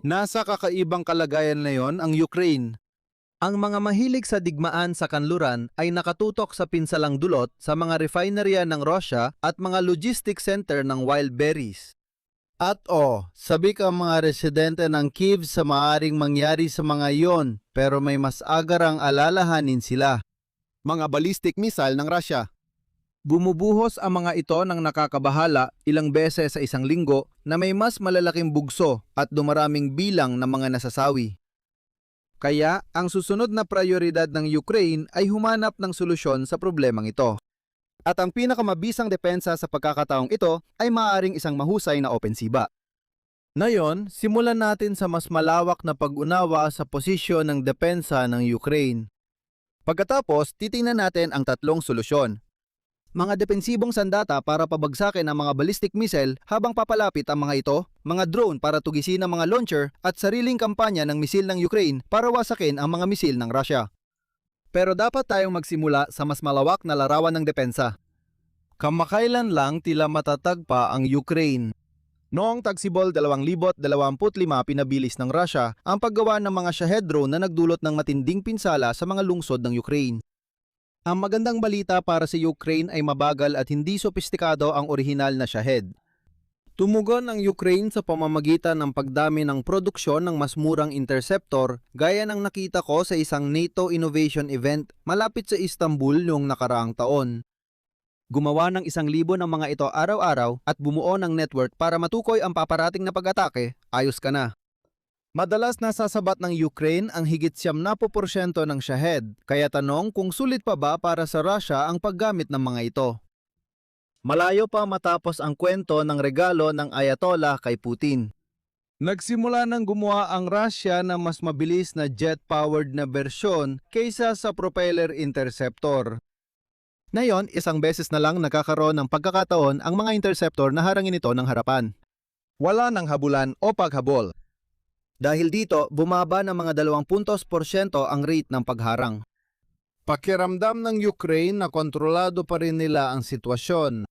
Nasa kakaibang kalagayan na yon ang Ukraine. Ang mga mahilig sa digmaan sa kanluran ay nakatutok sa pinsalang dulot sa mga refinerya ng Russia at mga logistics center ng wild berries. At sabi ka mga residente ng Kyiv sa maaring mangyari sa mga iyon, pero may mas agarang alalahanin sila. Mga ballistic missile ng Russia. Bumubuhos ang mga ito ng nakakabahala ilang beses sa isang linggo na may mas malalaking bugso at dumaraming bilang ng mga nasasawi. Kaya ang susunod na prioridad ng Ukraine ay humanap ng solusyon sa problemang ito. At ang pinakamabisang depensa sa pagkakataong ito ay maaaring isang mahusay na opensiba. Ngayon, simulan natin sa mas malawak na pag-unawa sa posisyon ng depensa ng Ukraine. Pagkatapos, titingnan natin ang tatlong solusyon. Mga depensibong sandata para pabagsakin ang mga ballistic missile habang papalapit ang mga ito, mga drone para tugisin ang mga launcher at sariling kampanya ng misil ng Ukraine para wasakin ang mga misil ng Russia. Pero dapat tayong magsimula sa mas malawak na larawan ng depensa. Kamakailan lang tila matatag pa ang Ukraine. Noong tagsibol 2025 pinabilis ng Russia ang paggawa ng mga Shahed drone na nagdulot ng matinding pinsala sa mga lungsod ng Ukraine. Ang magandang balita para sa Ukraine ay mabagal at hindi sopistikado ang orihinal na Shahed. Tumugon ang Ukraine sa pamamagitan ng pagdami ng produksyon ng mas murang interceptor gaya ng nakita ko sa isang NATO Innovation Event malapit sa Istanbul noong nakaraang taon. Gumawa ng 1,000 ng mga ito araw-araw at bumuo ng network para matukoy ang paparating na pag-atake, ayos ka na. Madalas nasasabat ng Ukraine ang higit 70% ng Shahed, kaya tanong kung sulit pa ba para sa Russia ang paggamit ng mga ito. Malayo pa matapos ang kwento ng regalo ng Ayatollah kay Putin. Nagsimula nang gumawa ang Russia ng mas mabilis na jet-powered na bersyon kaysa sa propeller interceptor. Ngayon, isang beses na lang nagkakaroon ng pagkakataon ang mga interceptor na harangin ito ng harapan. Wala ng habulan o paghabol. Dahil dito, bumaba ng mga 20% ang rate ng pagharang. Pakiramdam ng Ukraine na kontrolado pa rin nila ang sitwasyon.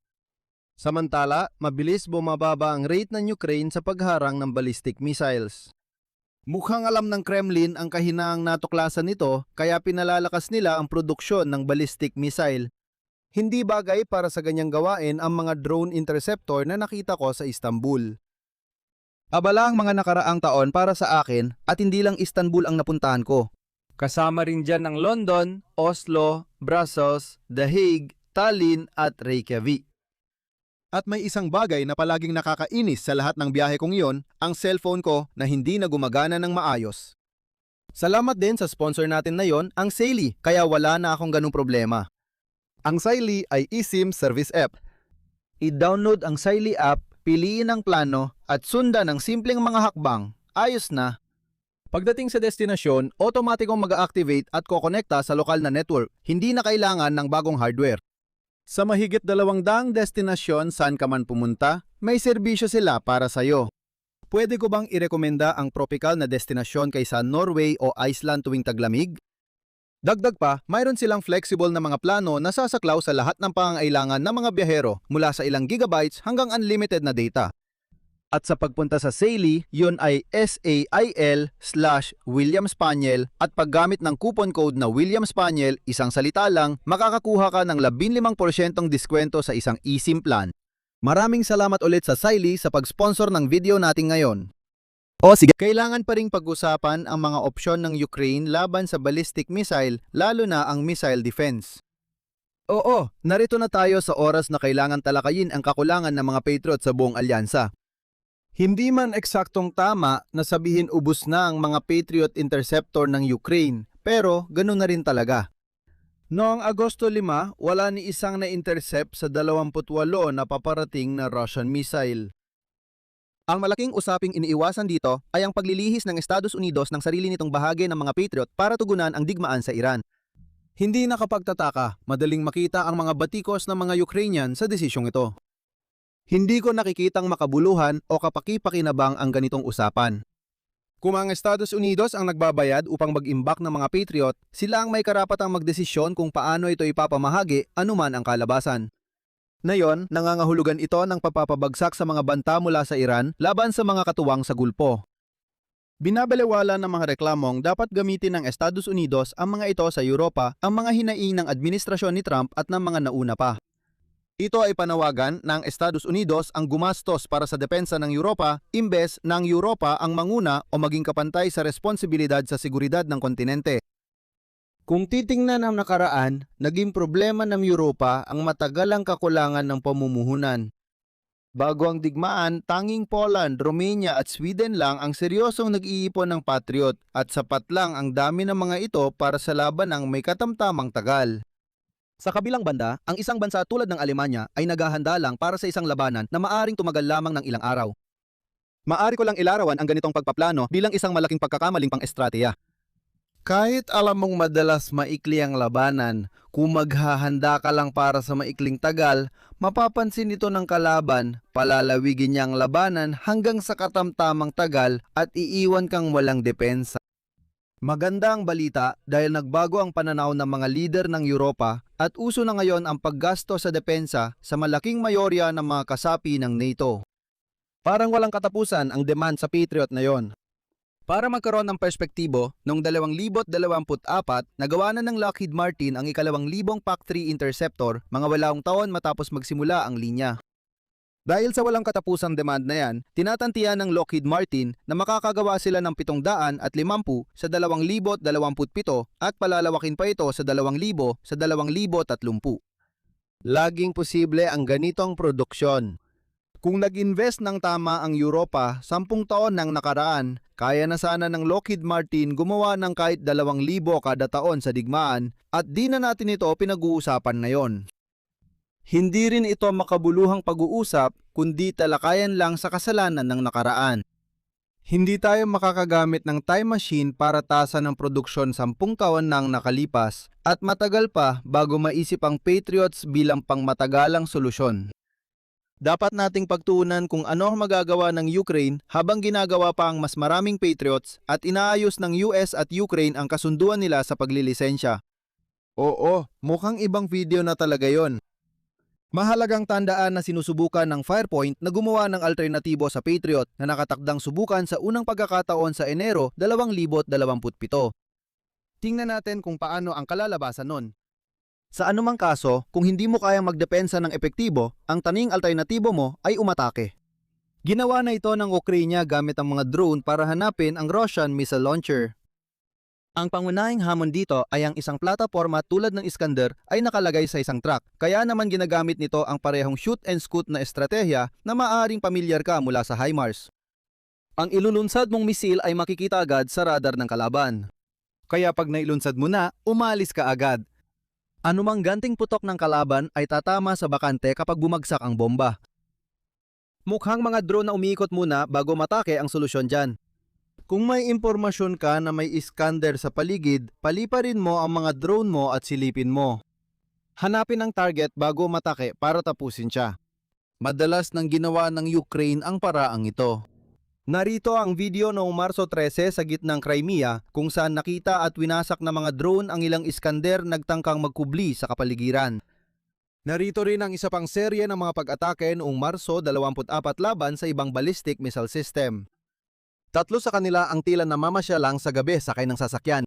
Samantala, mabilis bumababa ang rate ng Ukraine sa pagharang ng ballistic missiles. Mukhang alam ng Kremlin ang kahinaang natuklasan nito kaya pinalalakas nila ang produksyon ng ballistic missile. Hindi bagay para sa ganyang gawain ang mga drone interceptor na nakita ko sa Istanbul. Abala ang mga nakaraang taon para sa akin at hindi lang Istanbul ang napuntahan ko. Kasama rin dyan ang London, Oslo, Brussels, The Hague, Tallinn at Reykjavik. At may isang bagay na palaging nakakainis sa lahat ng biyahe kong iyon, ang cellphone ko na hindi na gumagana ng maayos. Salamat din sa sponsor natin na yon, ang Saily, kaya wala na akong ganung problema. Ang Saily ay eSIM service app. I-download ang Saily app, piliin ang plano at sundan ang simpleng mga hakbang. Ayos na. Pagdating sa destinasyon, otomatikong mag-activate at kokonekta sa lokal na network. Hindi na kailangan ng bagong hardware. Sa mahigit 200 destinasyon saan ka man pumunta, may serbisyo sila para sa'yo. Pwede ko bang irekomenda ang tropical na destinasyon kaysa Norway o Iceland tuwing taglamig? Dagdag pa, mayroon silang flexible na mga plano na sasaklaw sa lahat ng pangangailangan ng mga biyahero mula sa ilang gigabytes hanggang unlimited na data. At sa pagpunta sa Saily, yun ay SAIL/William Spaniel at paggamit ng coupon code na William Spaniel, isang salita lang, makakakuha ka ng 15% diskwento sa isang eSIM plan. Maraming salamat ulit sa Saily sa pag-sponsor ng video natin ngayon. Sige, kailangan pa ring pag-usapan ang mga opsyon ng Ukraine laban sa ballistic missile, lalo na ang missile defense. Narito na tayo sa oras na kailangan talakayin ang kakulangan ng mga Patriot sa buong alyansa. Hindi man eksaktong tama na sabihin ubos na ang mga Patriot interceptor ng Ukraine, pero ganun na rin talaga. Noong Agosto 5, wala ni isang na-intercept sa 28 na paparating na Russian missile. Ang malaking usaping iniiwasan dito ay ang paglilihis ng Estados Unidos ng sarili nitong bahagi ng mga Patriot para tugunan ang digmaan sa Iran. Hindi nakapagtataka, madaling makita ang mga batikos ng mga Ukrainian sa desisyong ito. Hindi ko nakikitang makabuluhan o kapaki-pakinabang ang ganitong usapan. Kung ang Estados Unidos ang nagbabayad upang mag-imbak ng mga Patriot, sila ang may karapatang magdesisyon kung paano ito ipapamahagi anuman ang kalabasan. Ngayon, nangangahulugan ito ng papapabagsak sa mga banta mula sa Iran laban sa mga katuwang sa Gulpo. Binabalewala ng mga reklamong dapat gamitin ng Estados Unidos ang mga ito sa Europa, ang mga hinaing ng administrasyon ni Trump at ng mga nauna pa. Ito ay panawagan ng Estados Unidos ang gumastos para sa depensa ng Europa imbes ng Europa ang manguna o maging kapantay sa responsibilidad sa seguridad ng kontinente. Kung titingnan ang nakaraan, naging problema ng Europa ang matagalang kakulangan ng pamumuhunan. Bago ang digmaan, tanging Poland, Romania at Sweden lang ang seryosong nag-iipon ng Patriot at sapat lang ang dami ng mga ito para sa laban ng may katamtamang tagal. Sa kabilang banda, ang isang bansa tulad ng Alemanya ay naghahanda lang para sa isang labanan na maaring tumagal lamang ng ilang araw. Maari ko lang ilarawan ang ganitong pagpaplano bilang isang malaking pagkakamaling pang-estratehiya. Kahit alam mong madalas maikli ang labanan, kung maghahanda ka lang para sa maikling tagal, mapapansin ito ng kalaban, palalawigin niya ang labanan hanggang sa katamtamang tagal at iiwan kang walang depensa. Maganda ang balita dahil nagbago ang pananaw ng mga lider ng Europa at uso na ngayon ang paggasto sa depensa sa malaking mayorya ng mga kasapi ng NATO. Parang walang katapusan ang demand sa Patriot na yon. Para magkaroon ng perspektibo, noong 2024, nagawa na ng Lockheed Martin ang ikalawang libong PAC-3 interceptor mga 8 taon matapos magsimula ang linya. Dahil sa walang katapusang demand na yan, tinatantiyan ng Lockheed Martin na makakagawa sila ng 750 sa 2027 at palalawakin pa ito sa 2,000 sa 2030. Laging posible ang ganitong produksyon. Kung nag-invest ng tama ang Europa 10 taon nang nakaraan, kaya na sana ng Lockheed Martin gumawa ng kahit 2,000 kada taon sa digmaan at di na natin ito pinag-uusapan ngayon. Hindi rin ito makabuluhang pag-uusap kundi talakayan lang sa kasalanan ng nakaraan. Hindi tayo makakagamit ng time machine para tasan ng produksyon 10 taon nang nakalipas at matagal pa bago maisip ang Patriots bilang pangmatagalang solusyon. Dapat nating pagtuunan kung ano ang magagawa ng Ukraine habang ginagawa pa ang mas maraming Patriots at inaayos ng US at Ukraine ang kasunduan nila sa paglilisensya. Oo, mukhang ibang video na talaga yon. Mahalagang tandaan na sinusubukan ng Firepoint na gumawa ng alternatibo sa Patriot na nakatakdang subukan sa unang pagkakataon sa Enero 2027. Tingnan natin kung paano ang kalalabasan nun. Sa anumang kaso, kung hindi mo kayang magdepensa ng epektibo, ang taning alternatibo mo ay umatake. Ginawa na ito ng Ukraine gamit ang mga drone para hanapin ang Russian missile launcher. Ang pangunahing hamon dito ay ang isang plataforma tulad ng Iskander ay nakalagay sa isang truck, kaya naman ginagamit nito ang parehong shoot and scoot na estratehiya na maaaring pamilyar ka mula sa HIMARS. Ang ilulunsad mong misil ay makikita agad sa radar ng kalaban. Kaya pag nailunsad mo na, umalis ka agad. Anumang ganting putok ng kalaban ay tatama sa bakante kapag bumagsak ang bomba. Mukhang mga drone na umiikot muna bago matake ang solusyon dyan. Kung may impormasyon ka na may Iskander sa paligid, paliparin mo ang mga drone mo at silipin mo. Hanapin ang target bago matake para tapusin siya. Madalas nang ginawa ng Ukraine ang paraang ito. Narito ang video noong Marso 13 sa gitnang Crimea kung saan nakita at winasak ng mga drone ang ilang Iskander nagtangkang magkubli sa kapaligiran. Narito rin ang isa pang serye ng mga pag-atake noong Marso 24 laban sa ibang ballistic missile system. 3 sa kanila ang tila namamasya lang sa gabi sakay ng sasakyan.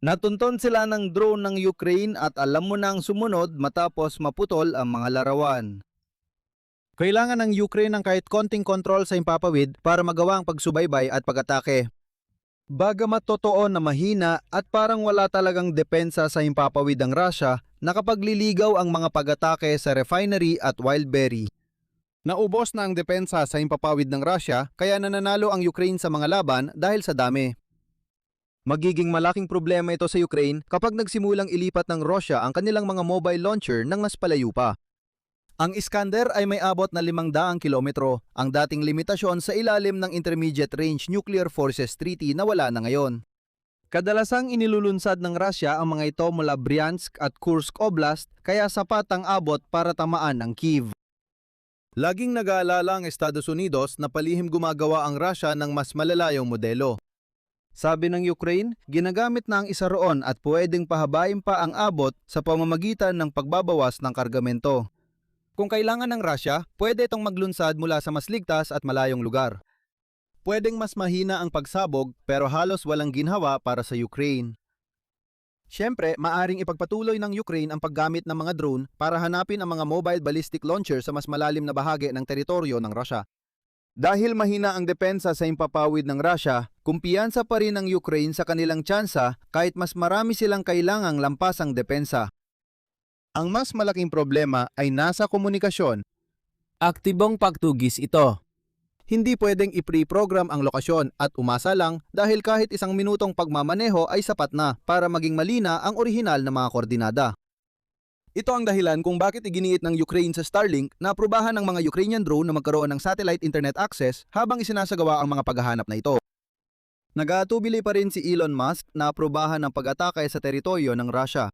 Natunton sila ng drone ng Ukraine at alam mo nang sumunod matapos maputol ang mga larawan. Kailangan ng Ukraine ng kahit konting kontrol sa himpapawid para magawa ang pagsubaybay at pag-atake. Bagamat totoo na mahina at parang wala talagang depensa sa himpapawid ang Russia, nakapagliligaw ang mga pag-atake sa refinery at Wildberry. Naubos na ang depensa sa himpapawid ng Russia kaya nananalo ang Ukraine sa mga laban dahil sa dami. Magiging malaking problema ito sa Ukraine kapag nagsimulang ilipat ng Russia ang kanilang mga mobile launcher ng mas palayo pa. Ang Iskander ay may abot na 500 kilometro, ang dating limitasyon sa ilalim ng Intermediate Range Nuclear Forces Treaty na wala na ngayon. Kadalasang inilulunsad ng Russia ang mga ito mula Bryansk at Kursk Oblast kaya sapat ang abot para tamaan ang Kyiv. Laging nag-aalala ang Estados Unidos na palihim gumagawa ang Russia ng mas malalayong modelo. Sabi ng Ukraine, ginagamit na ang isa roon at pwedeng pahabain pa ang abot sa pamamagitan ng pagbabawas ng kargamento. Kung kailangan ng Russia, pwede itong maglunsad mula sa mas ligtas at malayong lugar. Pwedeng mas mahina ang pagsabog pero halos walang ginhawa para sa Ukraine. Siyempre, maaring ipagpatuloy ng Ukraine ang paggamit ng mga drone para hanapin ang mga mobile ballistic launcher sa mas malalim na bahagi ng teritoryo ng Russia. Dahil mahina ang depensa sa impapawid ng Russia, kumpiyansa pa rin ng Ukraine sa kanilang tsansa kahit mas marami silang kailangang lampasang depensa. Ang mas malaking problema ay nasa komunikasyon. Aktibong pagtugis ito. Hindi pwedeng i-pre-program ang lokasyon at umasa lang dahil kahit isang minutong pagmamaneho ay sapat na para maging malina ang orihinal na mga koordinada. Ito ang dahilan kung bakit iginiit ng Ukraine sa Starlink na aprubahan ng mga Ukrainian drone na magkaroon ng satellite internet access habang isinasagawa ang mga paghahanap na ito. Nag-aatubili pa rin si Elon Musk na aprubahan ang pag-atake sa teritoryo ng Russia.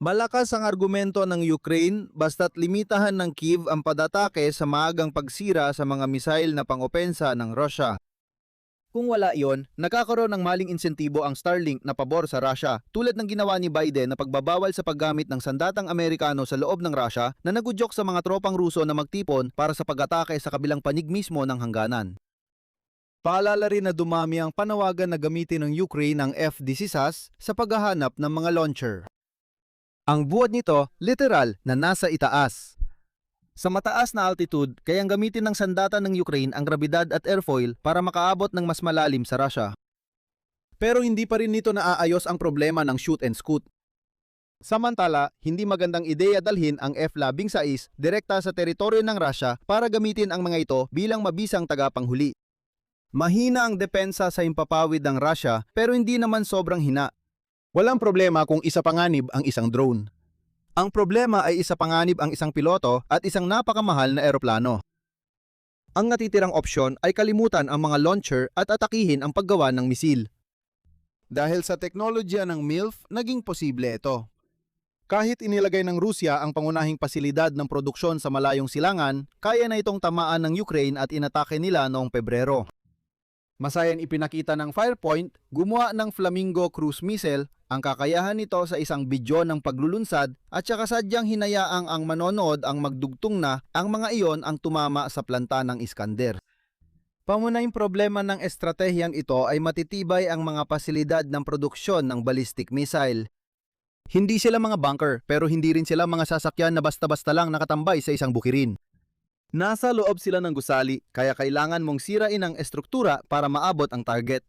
Malakas ang argumento ng Ukraine basta't limitahan ng Kyiv ang pag-atake sa maagang pagsira sa mga misail na pangopensa ng Russia. Kung wala iyon, nakakaroon ng maling insentibo ang Starlink na pabor sa Russia, tulad ng ginawa ni Biden na pagbabawal sa paggamit ng sandatang Amerikano sa loob ng Russia na nagudyok sa mga tropang Ruso na magtipon para sa pag-atake sa kabilang panig mismo ng hangganan. Paalala rin na dumami ang panawagan na gamitin ng Ukraine ang F-16 sa paghahanap ng mga launcher. Ang buod nito, literal na nasa itaas. Sa mataas na altitude, kayang gamitin ng sandata ng Ukraine ang grabidad at airfoil para makaabot ng mas malalim sa Russia. Pero hindi pa rin nito naaayos ang problema ng shoot and scoot. Samantala, hindi magandang ideya dalhin ang F-16 direkta sa teritoryo ng Russia para gamitin ang mga ito bilang mabisang tagapanghuli. Mahina ang depensa sa impapawid ng Russia pero hindi naman sobrang hina. Walang problema kung isa panganib ang isang drone. Ang problema ay isa panganib ang isang piloto at isang napakamahal na eroplano. Ang natitirang opsyon ay kalimutan ang mga launcher at atakihin ang paggawa ng misil. Dahil sa teknolohiya ng MILF, naging posible ito. Kahit inilagay ng Rusya ang pangunahing pasilidad ng produksyon sa malayong silangan, kaya na itong tamaan ng Ukraine at inatake nila noong Pebrero. Masayan ipinakita ng Firepoint, gumawa ng Flamingo cruise missile, ang kakayahan nito sa isang bidyo ng paglulunsad at saka sadyang hinayaang ang manonood ang magdugtong na ang mga iyon ang tumama sa planta ng Iskander. Pamunahing problema ng estratehiyang ito ay matitibay ang mga pasilidad ng produksyon ng ballistic missile. Hindi sila mga bunker pero hindi rin sila mga sasakyan na basta-basta lang nakatambay sa isang bukirin. Nasa loob sila ng gusali kaya kailangan mong sirain ang estruktura para maabot ang target.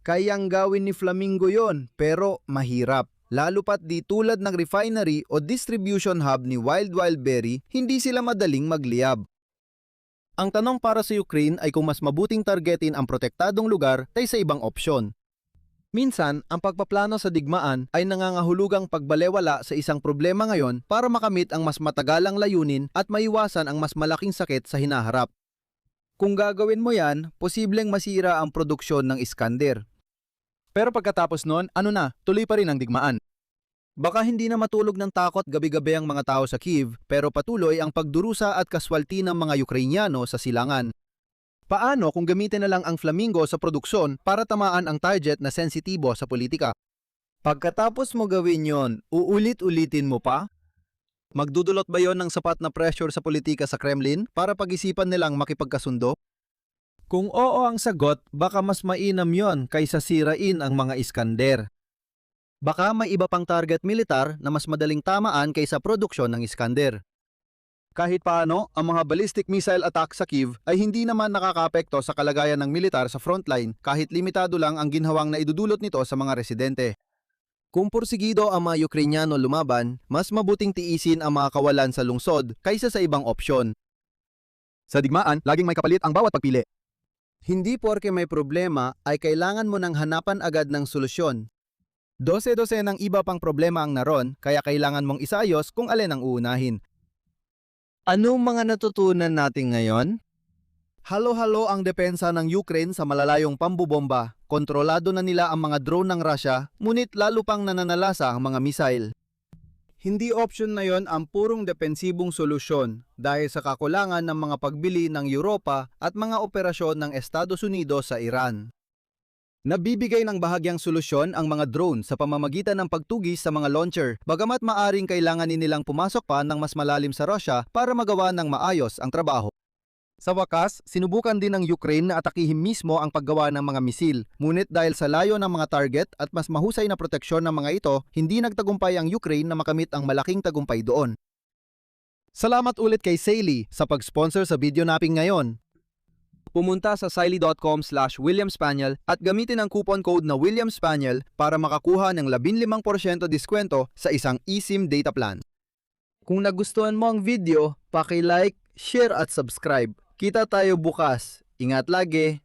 Kayang gawin ni Flamingo yon pero mahirap. Lalo pat di tulad ng refinery o distribution hub ni Wild Wild Berry, hindi sila madaling magliyab. Ang tanong para sa Ukraine ay kung mas mabuting targetin ang protektadong lugar kaysa ibang opsyon. Minsan, ang pagpaplano sa digmaan ay nangangahulugang pagbalewala sa isang problema ngayon para makamit ang mas matagalang layunin at maiwasan ang mas malaking sakit sa hinaharap. Kung gagawin mo yan, posibleng masira ang produksyon ng Iskander. Pero pagkatapos nun, tuloy pa rin ang digmaan. Baka hindi na matulog ng takot gabi-gabi ang mga tao sa Kyiv, pero patuloy ang pagdurusa at kaswalti ng mga Ukrainyano sa silangan. Paano kung gamitin na lang ang Flamingo sa produksyon para tamaan ang target na sensitibo sa politika? Pagkatapos mo gawin yon, uulit-ulitin mo pa? Magdudulot ba yon ng sapat na pressure sa politika sa Kremlin para pag-isipan nilang makipagkasundo? Kung oo ang sagot, baka mas mainam yon kaysa sirain ang mga Iskander. Baka may iba pang target militar na mas madaling tamaan kaysa produksyon ng Iskander. Kahit paano, ang mga ballistic missile attack sa Kyiv ay hindi naman nakakaapekto sa kalagayan ng militar sa frontline kahit limitado lang ang ginhawang na idudulot nito sa mga residente. Kung porsigido ang mga Ukrainyano lumaban, mas mabuting tiisin ang mga kawalan sa lungsod kaysa sa ibang opsyon. Sa digmaan, laging may kapalit ang bawat pagpili. Hindi porke may problema ay kailangan mo nang hanapan agad ng solusyon. Dose-dose ng iba pang problema ang naroon, kaya kailangan mong isaayos kung alin ang uunahin. Anong mga natutunan natin ngayon? Halo-halo ang depensa ng Ukraine sa malalayong pambubomba. Kontrolado na nila ang mga drone ng Russia, ngunit lalo pang nananalasa ang mga missile. Hindi option na yon ang purong depensibong solusyon dahil sa kakulangan ng mga pagbili ng Europa at mga operasyon ng Estados Unidos sa Iran. Nabibigay ng bahagyang solusyon ang mga drone sa pamamagitan ng pagtugis sa mga launcher, bagamat maaring kailangan nilang pumasok pa ng mas malalim sa Russia para magawa ng maayos ang trabaho. Sa wakas, sinubukan din ng Ukraine na atakihin mismo ang paggawa ng mga misil. Ngunit dahil sa layo ng mga target at mas mahusay na proteksyon ng mga ito, hindi nagtagumpay ang Ukraine na makamit ang malaking tagumpay doon. Salamat ulit kay Saily sa pag-sponsor sa video natin ngayon. Pumunta sa saily.com/WilliamSpaniel at gamitin ang coupon code na WilliamSpaniel para makakuha ng 15% diskwento sa isang eSIM data plan. Kung nagustuhan mo ang video, paki-like, share at subscribe. Kita tayo bukas. Ingat lagi!